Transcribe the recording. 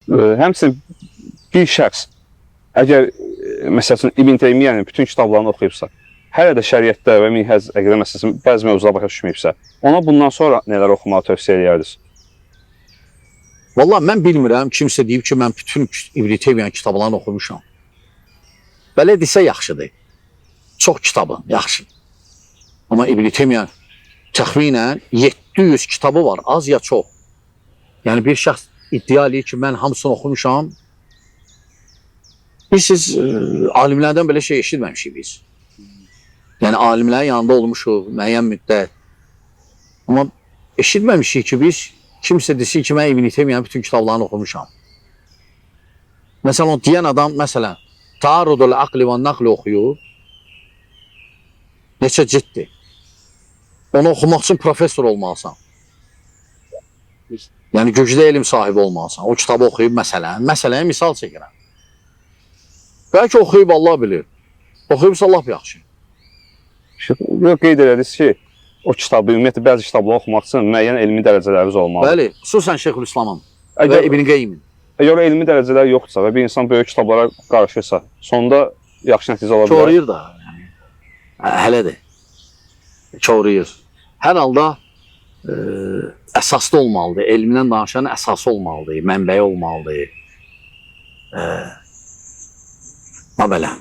Həmçinin bir şəxs əgər məsəl üçün İbn Teymiyənin bütün kitablarını oxuyubsa, hələ də şəriətdə və minhəc əqidə məsələsində bəzi mövzulara başa düşməyibsə, ona bundan sonra nələr oxumağı tövsiyə edərdiniz? Vallahi mən bilmirəm, kimsə deyib ki, mən bütün İbn Teymiyənin kitablarını oxumuşam. Belə desə yaxşıdır. Çox kitabı, yaxşı. Amma İbn Teymiyyə təxminən 700 kitabı var, az ya çox. Yəni bir şəxs iddia edir ki, mən hamısını oxumuşam. Siz alimlərdən belə şey eşitməmişik biz. Yəni alimlərin yanında olmuşuq müəyyən müddət. Amma eşitməmişik ki, biz kimsə desin ki, mən İbn Teymiyənin bütün kitablarını oxumuşam. Məsələn, deyən adam, məsələn, Taarrudul Aqli və Naqli oxuyub, neçə ciddi. Onu oxumaq üçün professor olmalısan. Yəni, güclü elm sahibi olmalısan. O kitabı oxuyub, məsələyə misal çəkirəm. Bəlkə oxuyub, Allah bilir. Oxuyubsa, lap yaxşı. Yox, qeyd edədiniz ki, o kitabı, ümumiyyətlə, bəzi kitabları oxumaq üçün müəyyən elmi dərəcələriniz olmalı. Bəli, xüsusən Şeyxülislamın və İbn Qeymin. Əgər elmi dərəcələr yoxdursa və bir insan böyük kitablara qarışırsa, sonda yaxşı nəticə ola bilər. Koruyur da. Hələdir. Koruyur. Hər halda əsaslı olmalıdır. Elmindən danışanın əsası olmalıdır. Mənbəyi olmalıdır. Belə.